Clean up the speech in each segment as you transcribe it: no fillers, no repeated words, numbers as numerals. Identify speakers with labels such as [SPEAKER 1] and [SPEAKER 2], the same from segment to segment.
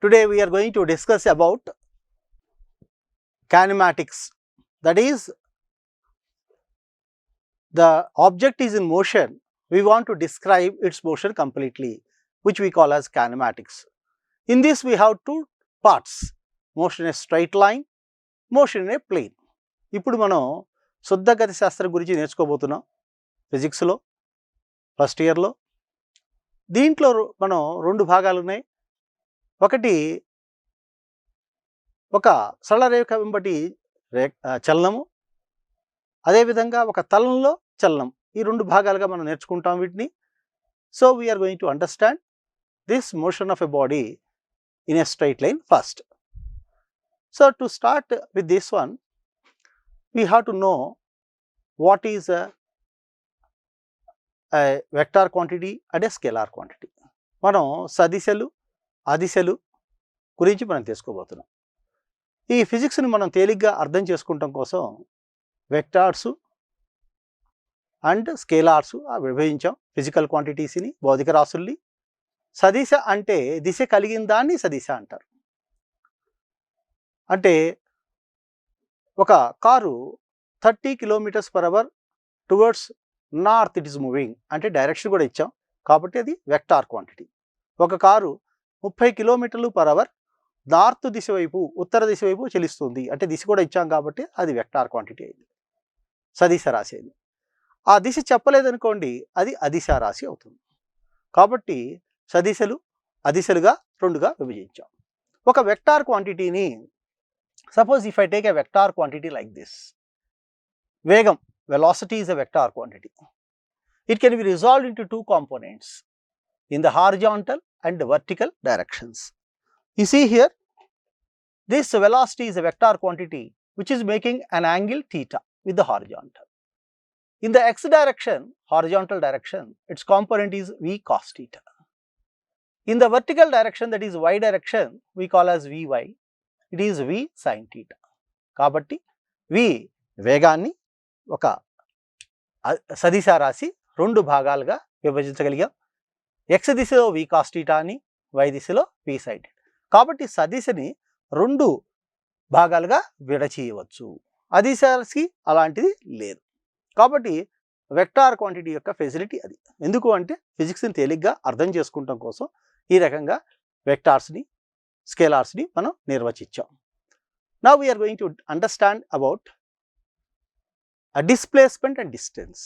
[SPEAKER 1] Today we are going to discuss about kinematics. That is, the object is in motion, we want to describe its motion completely, which we call as kinematics. In this we have two parts, motion in a straight line, motion in a plane. ఇప్పుడు మనం శుద్ధ గతి శాస్త్రం గురించి నేర్చుకోబోతున్నాం ఫిజిక్స్లో first ఇయర్లో. దీంట్లో మనం రెండు భాగాలు ఉన్నాయి. ఒకటి ఒక సరళ రేఖ వెంబటి చలనము, అదేవిధంగా ఒక తలంలో చలనం. ఈ రెండు భాగాలుగా మనం నేర్చుకుంటాం వీటిని. So we are going to understand this motion of a body in a straight line first. So to start with this one, we have to know what is a vector quantity and a scalar quantity. మనం సదిశలు అదిశలు గురించి మనం తెలుసుకోబోతున్నాం. ఈ ఫిజిక్స్ని మనం తేలిగ్గా అర్థం చేసుకుంటాం కోసం వెక్టార్స్ అండ్ స్కేలార్స్ విభజించాం. ఫిజికల్ క్వాంటిటీస్ని, భౌతిక రాశుల్ని. సదిశ అంటే దిశ కలిగిన దాన్ని సదిశ అంటారు. అంటే ఒక car 30 km/h towards north it is moving అంటే డైరెక్షన్ కూడా ఇచ్చాం కాబట్టి అది వెక్టార్ క్వాంటిటీ. ఒక కారు 30 km/h నార్త్ దిశ వైపు, ఉత్తర దిశ వైపు చలిస్తుంది అంటే దిశ కూడా ఇచ్చాం కాబట్టి అది వెక్టార్ క్వాంటిటీ అయింది, సదిశ రాశి అయింది. ఆ దిశ చెప్పలేదనుకోండి అది అదిశ రాశి అవుతుంది. కాబట్టి సదిశలు అదిశలుగా రెండుగా విభజించాం. ఒక వెక్టార్ క్వాంటిటీని, suppose if I take a vector quantity like this, vegam, velocity is a vector quantity. It can be resolved into two components in the horizontal and the vertical directions. You see here, this velocity is a vector quantity which is making an angle theta with the horizontal. In the x direction, horizontal direction, its component is v cos theta. In the vertical direction, that is y direction, we call as vy. It is V sine theta. కాబట్టి V వేగాన్ని ఒక సదిశ రాశి రెండు భాగాలుగా విభజించగలిగాం. X దిశలో వి cos theta అని, why దిశలో వి sine theta. కాబట్టి సదిశని రెండు భాగాలుగా విడచీయవచ్చు. అదిశకి అలాంటిది లేదు. కాబట్టి వెక్టార్ క్వాంటిటీ యొక్క ఫెసిలిటీ అది. ఎందుకు అంటే ఫిజిక్స్ని తేలిగ్గా అర్థం చేసుకుంటాం కోసం ఈ రకంగా వెక్టార్స్ని, స్కేలార్స్ని మనం నిర్వచించాం. Now we're going to understand about displacement and distance.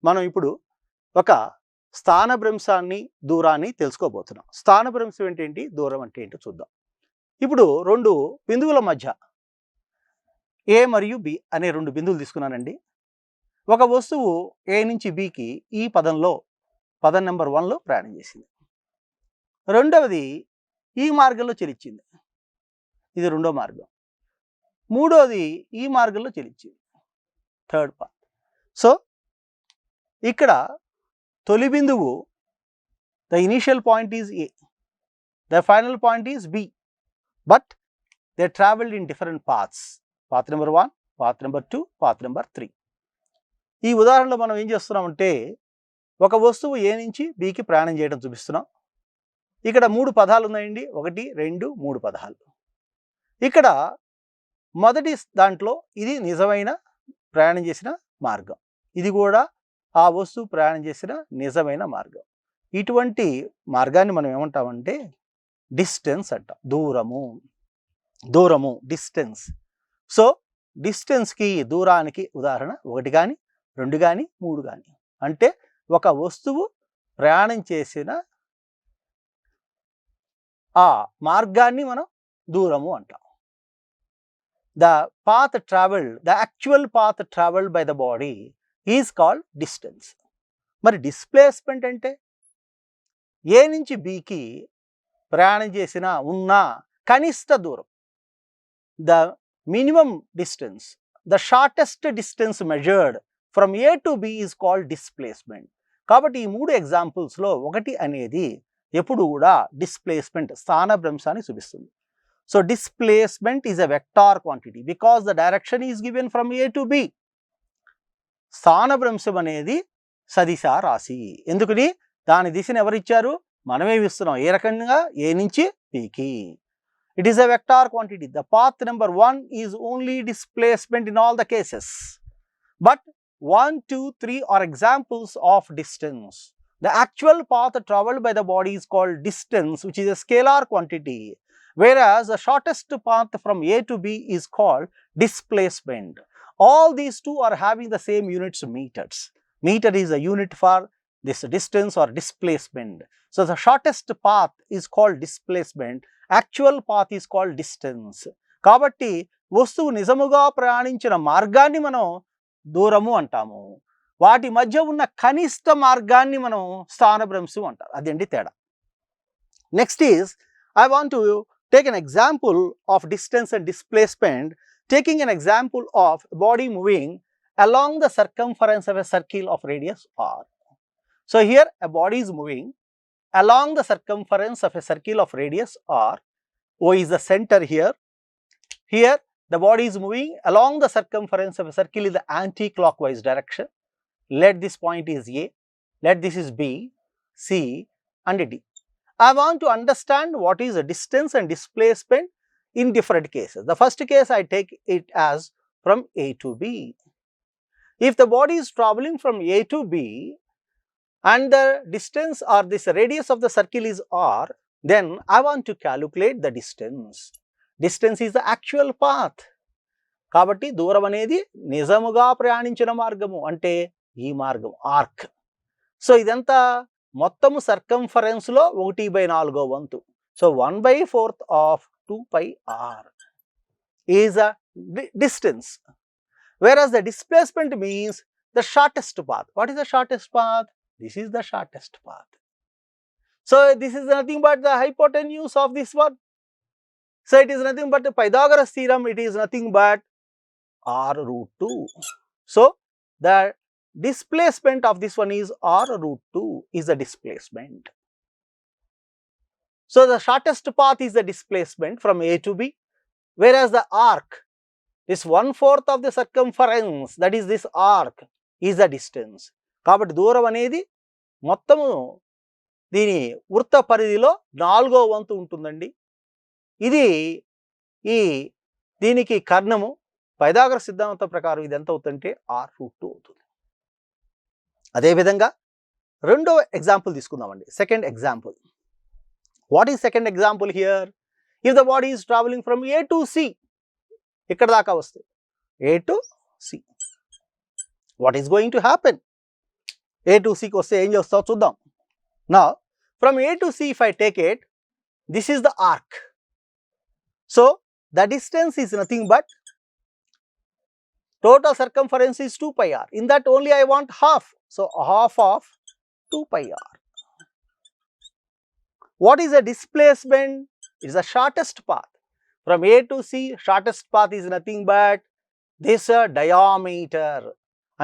[SPEAKER 1] మనం ఇప్పుడు ఒక స్థానభ్రంశాన్ని, దూరాన్ని తెలుసుకోబోతున్నాం. స్థానభ్రంశం ఏంటి, దూరం అంటే ఏంటో చూద్దాం. ఇప్పుడు రెండు బిందువుల మధ్య ఏ మరియు బి అనే రెండు బిందువులు తీసుకున్నానండి. ఒక వస్తువు ఏ నుంచి బికి ఈ పదంలో, పదం నెంబర్ 1లో ప్రయాణం చేసింది. రెండవది ఈ మార్గంలో చెలించింది, ఇది రెండో మార్గం. మూడోది ఈ మార్గంలో చెలించింది, థర్డ్ పార్ట్. సో ఇక్కడ తొలి బిందువు, the initial point is A, the final point is B, but they travelled in different paths. Path number 1, path number 2, path number 3. ఈ ఉదాహరణలో మనం ఏం చేస్తున్నామంటే ఒక వస్తువు ఏ నుంచి బికి ప్రయాణం చేయడం చూపిస్తున్నాం. ఇక్కడ 3 పదాలు ఉన్నాయండి, 1, 2, 3 పదాలు. ఇక్కడ మొదటి దాంట్లో ఇది నిజమైన ప్రయాణం చేసిన మార్గం, ఇది కూడా ఆ వస్తువు ప్రయాణం చేసిన నిజమైన మార్గం. ఇటువంటి మార్గాన్ని మనం ఏమంటామంటే డిస్టెన్స్ అంటాం. దూరము డిస్టెన్స్. సో డిస్టెన్స్కి, దూరానికి ఉదాహరణ 1 కానీ 2 కానీ 3 కానీ. అంటే ఒక వస్తువు ప్రయాణం చేసిన ఆ మార్గాన్ని మనం దూరము అంటాం. The path travelled, the actual path travelled by the body is called distance. మరి డిస్ప్లేస్మెంట్ అంటే ఏ నుంచి బికి ప్రయాణం చేసిన ఉన్న కనిష్ట దూరం, the minimum distance, the shortest distance measured from A to be is called displacement. కాబట్టి ఈ 3 ఎగ్జాంపుల్స్లో 1 అనేది ఎప్పుడు కూడా డిస్ప్లేస్మెంట్, స్థానభ్రంశాన్ని చూపిస్తుంది. So displacement is a vector quantity because the direction is given from A to be. స్థానభ్రంశం అనేది సదిశ రాశి. ఎందుకని దాని దిశను ఎవరిచ్చారు? మనమేమి ఇస్తున్నాం ఏ రకంగా ఏ నుంచి పీకి. It is a vector quantity. The path number 1 is only displacement in all the cases. But 1, 2, 3 are examples of distance. The actual path traveled by the body is called distance, which is a scalar quantity, whereas the shortest path from A to B is called displacement. All these two are having the same units, meters. Meter is a unit for this distance or displacement. So the shortest path is called displacement. Actual path is called distance. కాబట్టి వస్తువు నిజముగా ప్రయాణించిన మార్గాన్ని మనం దూరము అంటాము. వాటి మధ్య ఉన్న కనిష్ట మార్గాన్ని మనం స్థానభ్రంశం అంటారు. అదండి తేడా. Next is I want to take an example of distance and displacement, taking an example of body moving along the circumference of a circle of radius r. So here a body is moving along the circumference of a circle of radius r. O is the center here. Here the body is moving along the circumference of a circle in the anti-clockwise direction. Let this point is A, let this is B, C and D. I want to understand what is the distance and displacement in different cases. The first case I take it as from A to B. If the body is traveling from A to B and the distance or this radius of the circle is r, then I want to calculate the distance. Distance is the actual path. కాబట్టి దూరం అనేది నిజముగా ప్రయాణించిన మార్గము అంటే ఈ మార్గం arc. So ఇదంతా మొత్తము సర్కంఫరెన్స్లో 1/4 వంతు. So 1/4 of 2πr is a distance. Whereas the displacement means the shortest path. What is the shortest path? This is the shortest path. So this is nothing but the hypotenuse of this one. So it is nothing but the Pythagoras theorem. It is nothing but r√2. So the displacement of this one is r√2 is the displacement. So the shortest path is the displacement from A to B, whereas the arc, this 1/4 of the circumference, that is this arc, is the distance. కాబట్టి దూరం అనేది మొత్తము దీని వృత్త పరిధిలో 4వ వంతు ఉంటుందండి. ఇది దీనికి కర్ణము పైథాగరస్ సిద్ధాంతం ప్రకారం ఇది ఎంత అవుతుందంటే r√2 అవుతుంది. అదేవిధంగా రెండవ ఎగ్జాంపుల్ తీసుకుందామండి. Second example. What is second example here? If the body is travelling from A to C, ఇక్కడ దాకా వస్తుంది A to C, what is going to happen? A to Cకి వస్తే ఏం చేస్తావు చూద్దాం. Now from A to C, if I take it, this is the arc. So the distance is nothing but total circumference is 2πr. In that only I want half. So half of 2πr. What is the displacement? It is the shortest path. From A to C, shortest path is nothing but this diameter.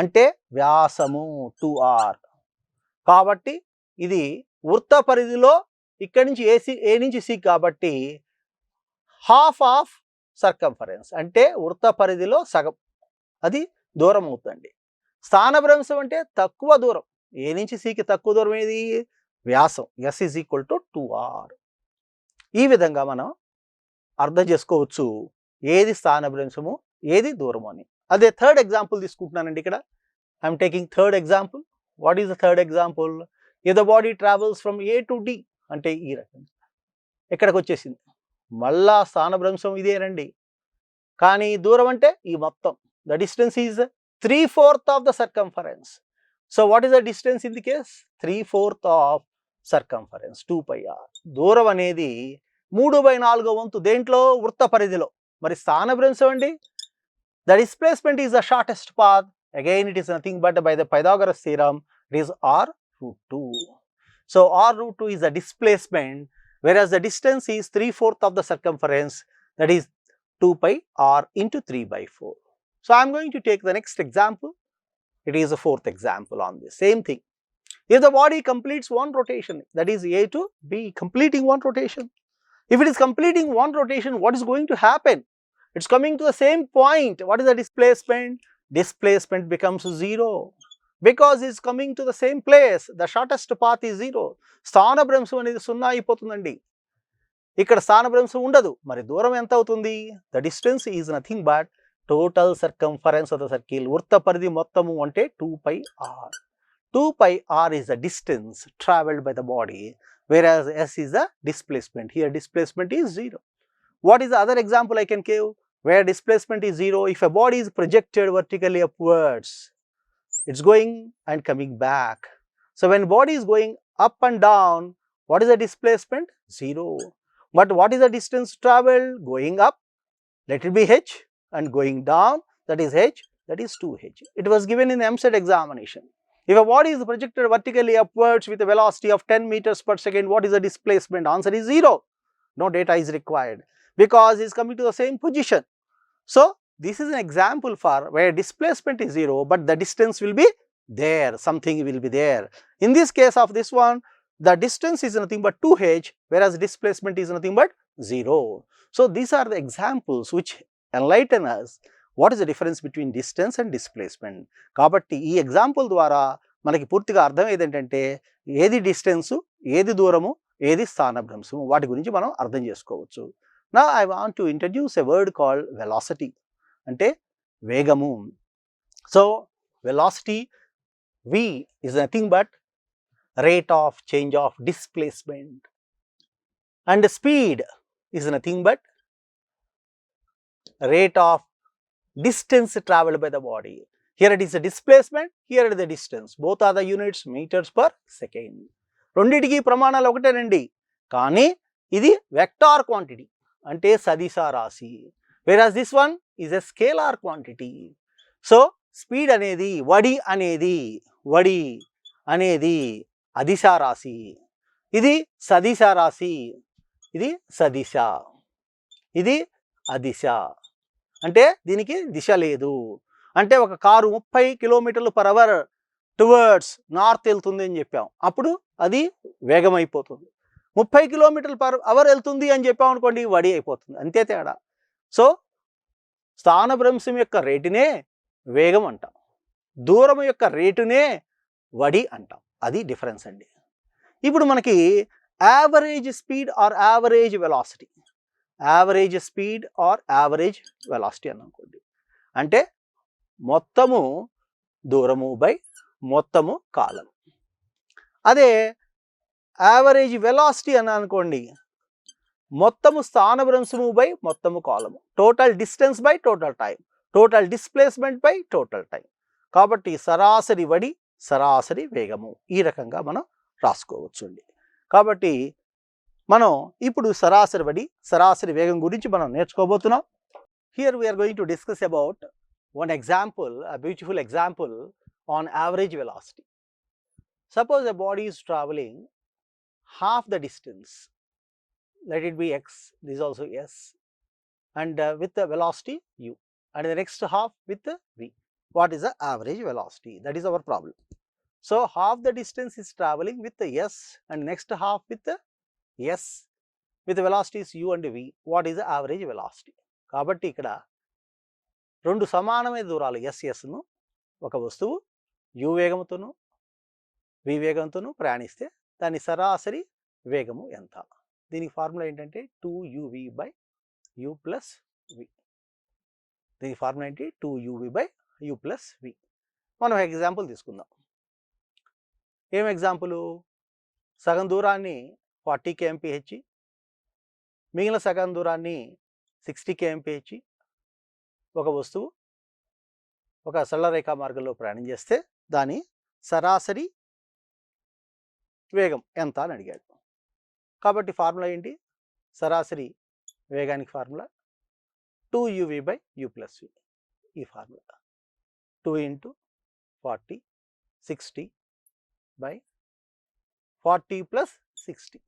[SPEAKER 1] అంటే వ్యాసము 2r. కాబట్టి ఇది వృత్త పరిధిలో ఇక్కడి నుంచి A నుంచి C కాబట్టి half of circumference అంటే వృత్త పరిధిలో సగం అది దూరం అవుతుంది. స్థానభ్రంశం అంటే తక్కువ దూరం. A నుంచి Cకి తక్కువ దూరం ఏది? వ్యాసం. S is equal to 2r. ఈ విధంగా మనం అర్థం చేసుకోవచ్చు ఏది స్థానభ్రంశము ఏది దూరము అని. అదే థర్డ్ ఎగ్జాంపుల్ తీసుకుంటున్నానండి. ఇక్కడ I'm taking third example. What is the third example? If the body travels from A to D, అంటే ఈ రకంగా ఇక్కడికి వచ్చేసింది. మళ్ళా స్థానభ్రంశం ఇదేనండి. కానీ దూరం అంటే ఈ మొత్తం. The distance is 3/4 of the circumference. So what is the distance in the case? 3/4 of circumference 2πr. దూరం అనేది 3/4 వంతు దేంట్లో? వృత్త పరిధిలో. మరి స్థానభ్రంశం అండి? The displacement is the shortest path. Again it is nothing but by the Pythagoras theorem, it is r√2. So r√2 is the displacement, whereas the distance is 3/4 of the circumference, that is 2πr into 3/4. So I am going to take the next example. It is a fourth example on this same thing. If the body completes one rotation, that is A to B, completing one rotation. If it is completing one rotation, what is going to happen? It's coming to the same point. What is the displacement? Displacement becomes 0. because is coming to the same place. The shortest path is 0. స్థానభ్రంశం అనేది 0 అయిపోతుందండి. ఇక్కడ స్థానభ్రంశం ఉండదు. మరి దూరం ఎంత అవుతుంది? The distance is nothing but total circumference of the circle. వృత్త పరిధి మొత్తము అంటే 2πr. 2πr is the distance traveled by the body, whereas s is the displacement. Here displacement is 0. What is the other example I can give where displacement is 0? If a body is projected vertically upwards, it's going and coming back. So when body is going up and down, what is the displacement? 0. But what is the distance traveled? Going up, let it be h, and going down, that is h, that is 2h. It was given in the EAMCET examination. If a body is projected vertically upwards with a velocity of 10 meters per second, what is the displacement? Answer is 0. No data is required because it is coming to the same position. So this is an example for where displacement is 0, but the distance will be there, something will be there. In this case of this one, the distance is nothing but 2h, whereas displacement is nothing but 0. So these are the examples which enlighten us what is the difference between distance and displacement. కాబట్టి ఈ example ద్వారా మనకి పూర్తిగా అర్థమయ్యేది ఏంటంటే ఏది distance, ఏది దూరము, ఏది స్థానభ్రంశము, వాటి గురించి మనం అర్థం చేసుకోవచ్చు. Now I want to introduce a word called velocity. అంటే వేగము. So velocity, v is nothing but rate of change of displacement, and speed is nothing but rate of distance traveled by the body. Here it is the displacement, here it is the distance. Both are the units meters per second. రెండిటికి ప్రమాణాలు ఒకటేనండి, కానీ ఇది vector quantity అంటే సదిశ రాశి, whereas this one is a scalar quantity. So speed అనేది వడి అనేది అదిశ రాశి, ఇది సదిశ రాశి, ఇది సదిశ, ఇది అదిశ. అంటే దీనికి దిశ లేదు. అంటే ఒక కారు 30 km/h టువర్డ్స్ నార్త్ వెళ్తుంది అని చెప్పాం, అప్పుడు అది వేగం అయిపోతుంది. 30 km/h వెళ్తుంది అని చెప్పాం అనుకోండి, వడి అయిపోతుంది. అంతే తేడా. సో స్థానభ్రంశం యొక్క రేటునే వేగం అంటాం, దూరం యొక్క రేటునే వడి అంటాం. అది డిఫరెన్స్ అండి. ఇప్పుడు మనకి average speed or average velocity, average speed or average velocity అని అనుకోండి, అంటే మొత్తము దూరము బై మొత్తము కాలం. అదే యావరేజ్ వెలాసిటీ అని అనుకోండి, మొత్తము స్థానభ్రంశము బై మొత్తము కాలము, total distance by total time, total displacement by total time. కాబట్టి సరాసరి వడి, సరాసరి వేగము, ఈ రకంగా మనం రాసుకోవచ్చు అండి. కాబట్టి మనం ఇప్పుడు సరాసరి వడి, సరాసరి వేగం గురించి మనం నేర్చుకోబోతున్నాం. Here we're going to discuss about one example, a beautiful example on average velocity. Suppose a body is traveling half the distance, let it be x, this is also s, and with the velocity u, and the next half with the v. What is the average velocity? That is our problem. So half the distance is traveling with the s and next half with the s, with the velocities u and v. What is the average velocity? కాబట్టి ఇక్కడ రెండు సమానమైన దూరాలు ఎస్ఎస్ను ఒక వస్తువు you వేగంతోనూ వి వేగంతోనూ ప్రయాణిస్తే దాని సరాసరి వేగము ఎంత? దీనికి ఫార్ములా ఏంటంటే 2uv/u + v. దీని ఫార్ములా ఏంటి? 2uv/u + v. మనం ఎగ్జాంపుల్ తీసుకుందాం. ఏం ఎగ్జాంపుల్? సగం దూరాన్ని 40 km/h, మిగిలిన సగం దూరాన్ని 60 km/h ఒక వస్తువు ఒక సరళరేఖా మార్గంలో ప్రయాణం చేస్తే దాని సరాసరి వేగం ఎంత అని అడిగాడు. కాబట్టి ఫార్ములా ఏంటి? సరాసరి వేగానికి ఫార్ములా 2uv/u + v. ఈ ఫార్ములా 2 × 40 60/40 + 60,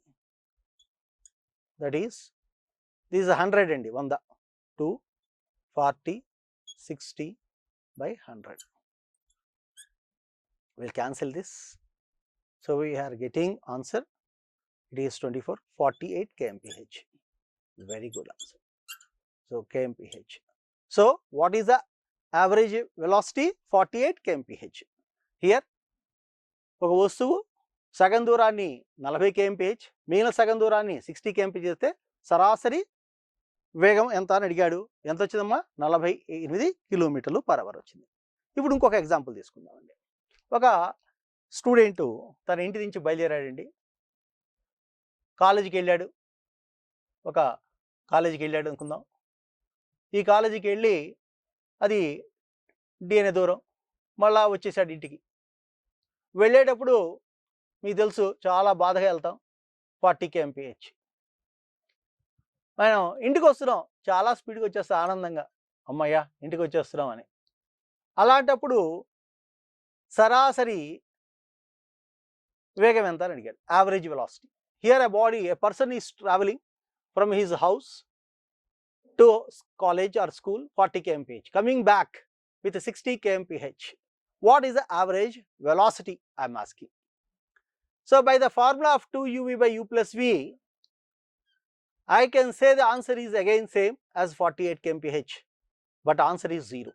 [SPEAKER 1] దట్ ఈస్ దిస్ 100 అండి, 100. 2 40 60/100. We'll cancel this. So we are getting answer. It is 48 kmph. Very good answer. So kmph. So what is the average velocity? 48 kmph. Here ఒక వస్తువు సగం దూరాన్ని 40 kmph, మిగిలిన సగం దూరాన్ని 60 kmph చేస్తే సరాసరి వేగం ఎంత అని అడిగాడు. ఎంత వచ్చిందమ్మా? 48 km/h వచ్చింది. ఇప్పుడు ఇంకొక ఎగ్జాంపుల్ తీసుకుందామండి. ఒక స్టూడెంటు తన ఇంటి నుంచి బయలుదేరాడండి. కాలేజీకి వెళ్ళాడు. ఒక కాలేజీకి వెళ్ళాడు అనుకుందాం. ఈ కాలేజీకి వెళ్ళి అది డి అనే దూరం, మళ్ళా వచ్చేసాడు ఇంటికి. వెళ్ళేటప్పుడు మీకు తెలుసు చాలా బాధగా వెళ్తాం, 40 kmph. మనం ఇంటికి వస్తున్నాం, చాలా స్పీడ్గా వచ్చేస్తాం ఆనందంగా, అమ్మయ్య ఇంటికి వచ్చేస్తున్నాం అని. అలాంటప్పుడు సరాసరి వేగం ఎంత అని అడిగాడు, average velocity. Here a person is traveling from his house to college or school 40 kmph, coming back with 60 kmph. What is the average velocity? I am asking. So by the formula of 2uv by u plus v, I can say the answer is again same as 48 kmph, but answer is 0.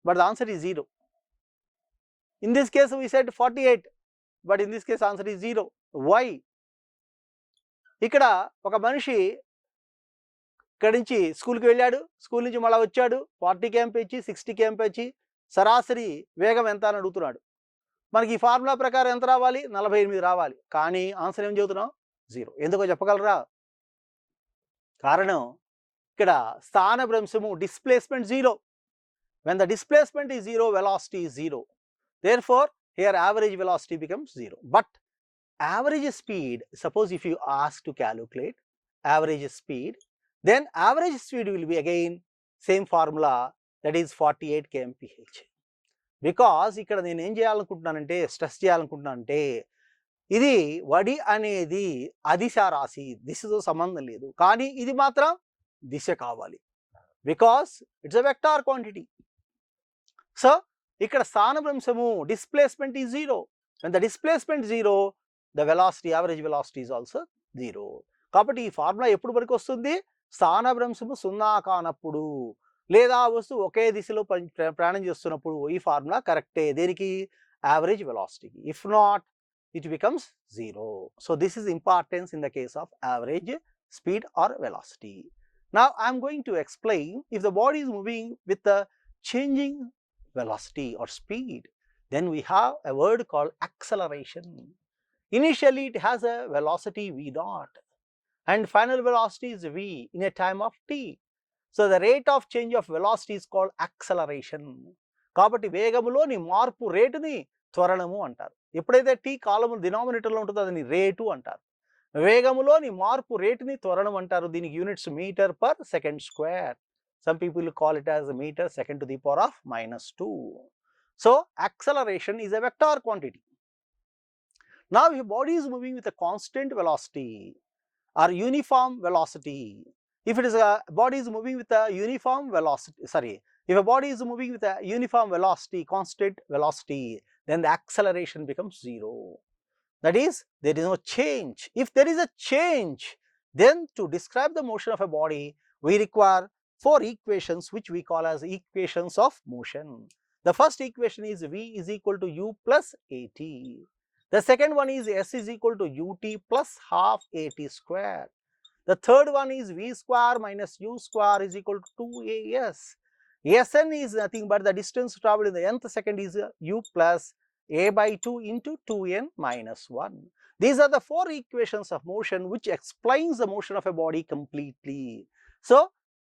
[SPEAKER 1] But the answer is 0. In this case we said 48, but in this case answer is 0. Why? ఇక్కడ ఒక మనిషి ఇక్కడి నుంచి స్కూల్కి వెళ్ళాడు, school నుంచి మళ్ళీ వచ్చాడు, 40 kmph 60 kmph సరాసరి వేగం ఎంత అని అడుగుతున్నాడు. మనకి ఈ ఫార్ములా ప్రకారం ఎంత రావాలి? 48 రావాలి. కానీ ఆన్సర్ ఏం చెబుతున్నాం? 0. ఎందుకో చెప్పగలరా? కారణం ఇక్కడ స్థానభ్రంశము, displacement 0. When the displacement is 0, velocity is 0. Therefore, here average velocity becomes 0. But average speed, suppose if you ask to calculate average speed, then average speed will be again same formula, that is 48 kmph. Because ఇక్కడ నేను ఏం చేయాలనుకుంటున్నానంటే, stress చేయాలనుకుంటున్నానంటే, ఇది వడి అనేది అదిశ రాశి, దిశతో సంబంధం లేదు, కానీ ఇది మాత్రం దిశ కావాలి. Because it's a vector quantity. So ఇక్కడ స్థానభ్రంశము, displacement is 0. when the displacement 0, the velocity, average velocity is also 0. కాబట్టి ఈ ఫార్ములా ఎప్పుడు వరకు వస్తుంది? స్థానభ్రంశము 0 కానప్పుడు, లేదా వస్తువు ఒకే దిశలో ప్రయాణం చేస్తున్నప్పుడు ఈ ఫార్ములా కరెక్టే. దేనికి? యావరేజ్ వెలాసిటీకి. If not, it becomes 0. So this is importance in the case of average speed or velocity. Now I am going to explain, if the body is moving with the changing velocity or speed, then we have a word called acceleration. Initially it has a velocity v0 and final velocity is v in a time of t. So the rate of change of velocity is called acceleration. కాబట్టి వేగములోని మార్పు రేటుని త్వరణము అంటారు. ఎప్పుడైతే tea కాలము డినామినేటర్లో ఉంటుందో దాన్ని rate అంటారు. వేగములోని మార్పు రేటుని త్వరణం అంటారు. దీనికి units metre per second square. Some people call it as a meter second to the power of -2. So acceleration is a vector quantity. Now if a body is moving with a constant velocity or uniform velocity, if it is a body is moving with a uniform velocity, if a body is moving with a uniform velocity, constant velocity, then the acceleration becomes 0. That is, there is no change. If there is a change, then to describe the motion of a body, we require 4 equations which we call as equations of motion. The first equation is v is equal to u plus at. The second one is s is equal to ut plus half at square. The third one is v square minus u square is equal to 2as. Sn is nothing but the distance traveled in the nth second is u plus a by 2 into 2n minus 1. These are the 4 equations of motion which explains the motion of a body completely. So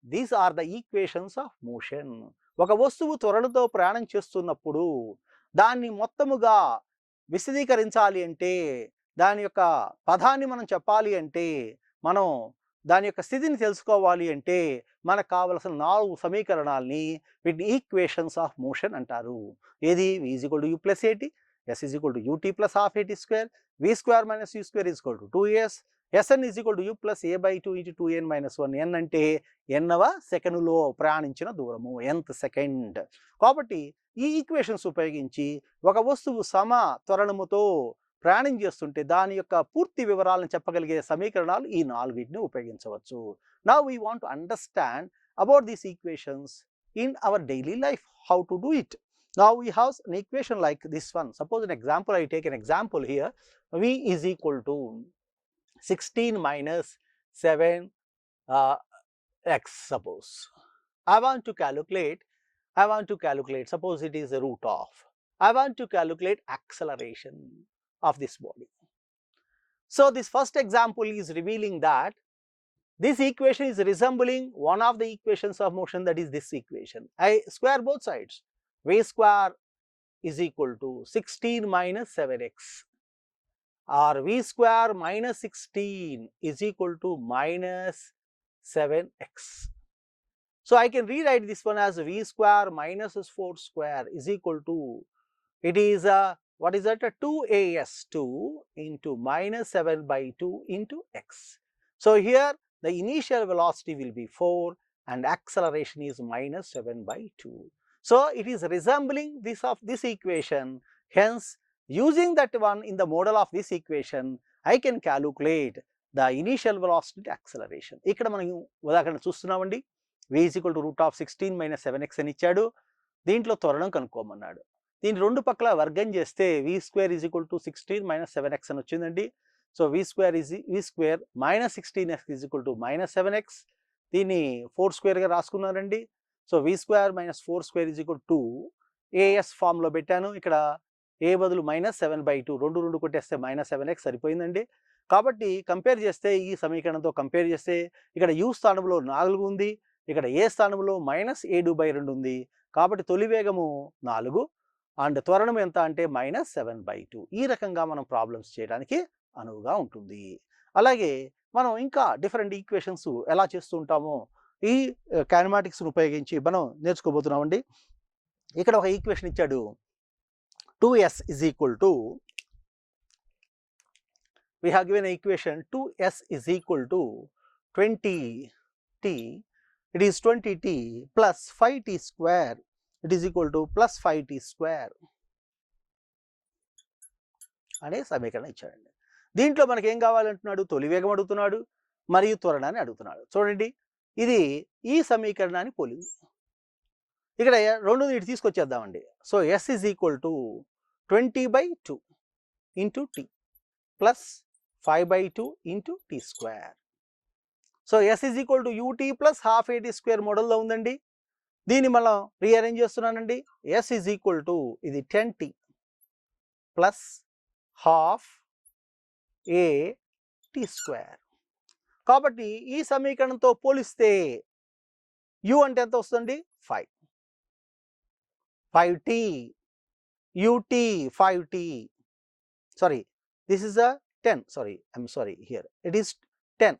[SPEAKER 1] these are the equations of motion. ఒక వస్తువు త్వరణతో ప్రయాణం చేస్తున్నప్పుడు దాన్ని మొత్తముగా విశదీకరించాలి అంటే, దాని యొక్క పదాన్ని మనం చెప్పాలి అంటే, మనం దాని యొక్క స్థితిని తెలుసుకోవాలి అంటే మనకు కావలసిన 4 సమీకరణాలని వీటిని ఈక్వేషన్స్ ఆఫ్ మోషన్ అంటారు. ఏది? v is equal to u plus at, s is equal to ut plus half at square, v square minus u square is equal to 2s, Sn is equal to u plus a by 2 into 2n minus 1. n అంటే nవ సెకనులో ప్రయాణించిన దూరము, nth second. కాబట్టి ఈ equations ఉపయోగించి ఒక వస్తువు సమ త్వరణముతో ప్రయాణం చేస్తుంటే దాని యొక్క పూర్తి వివరాలను చెప్పగలిగే సమీకరణాలు ఈ 4 ఉపయోగించవచ్చు. Now we want to understand about these equations in our daily life, how to do it. Now we have an equation like this one. Suppose an example, I take an example here. V is equal to 16 minus 7 x, suppose. I want to calculate, suppose it is the root of. I want to calculate acceleration of this body. So this first example is revealing that this equation is resembling one of the equations of motion, that is this equation. I square both sides. V square is equal to 16 minus 7x, or V square minus 16 is equal to minus 7x. So I can rewrite this one as V square minus 4 square is equal to, it is what is that, 2as2 into minus 7 by 2 into x. So here the initial velocity will be 4 and acceleration is minus 7 by 2. So it is resembling this of this equation. Hence, using that one in the model of this equation, I can calculate the initial velocity acceleration. ఇక్కడ మనం ఉదాహరణ చూస్తున్నామండి. V is equal to root of 16 minus 7x అని ఇచ్చాడు. దీంట్లో త్వరణం కనుక్కోమన్నాడు. దీని రెండు పక్కల వర్గం చేస్తే V square is equal to 16 minus 7x అని వచ్చిందండి. So V square minus 16x is equal to minus 7x. దీన్ని 4 square గా రాసుకున్నారండి. So V square minus 4 square is equal to AS ఫామ్లో పెట్టాను. ఇక్కడ A బదులు minus 7 by 2, రెండు కొట్టేస్తే minus 7x సరిపోయిందండి. కాబట్టి కంపేర్ చేస్తే ఈ సమీకరణంతో కంపేర్ చేస్తే ఇక్కడ U స్థానంలో 4 ఉంది, ఇక్కడ A స్థానంలో మైనస్ 7/2 ఉంది. కాబట్టి తొలి వేగము 4 అండ్ త్వరణం ఎంత అంటే minus 7/2. ఈ రకంగా మనం ప్రాబ్లమ్స్ చేయడానికి అనువుగా ఉంటుంది. అలాగే మనం ఇంకా డిఫరెంట్ ఈక్వేషన్స్ ఎలా చేస్తూ ఉంటామో ఈ కైనమాటిక్స్ను ఉపయోగించి మనం నేర్చుకోబోతున్నామండి. ఇక్కడ ఒక ఈక్వేషన్ ఇచ్చాడు. 2s is equal to, we have given an equation 2s is equal to 20t, it is 20t plus 5t square, it is equal to plus 5t square అనే సమీకరణం ఇచ్చాడండి. దీంట్లో మనకి ఏం కావాలంటున్నాడు, తొలి వేగం అడుగుతున్నాడు మరియు త్వరణాన్ని అడుగుతున్నాడు. చూడండి, ఇది ఈ సమీకరణాన్ని పోలింది. ఇక్కడ రెండు ఇటు తీసుకొచ్చేద్దామండి. So s is equal to 20/2 into t plus 5/2 into t square. So s is equal to ut plus half at square మోడల్లో ఉందండి. దీన్ని మనం రీఅరేంజ్ చేస్తున్నానండి. s is equal to ఇది 10t plus half a t square. కాబట్టి ఈ సమీకరణంతో పోలిస్తే u అంటే ఎంత వస్తుంది, 5, 5t, ut 5t, sorry, this is a 10, sorry, I'm sorry, here it is 10.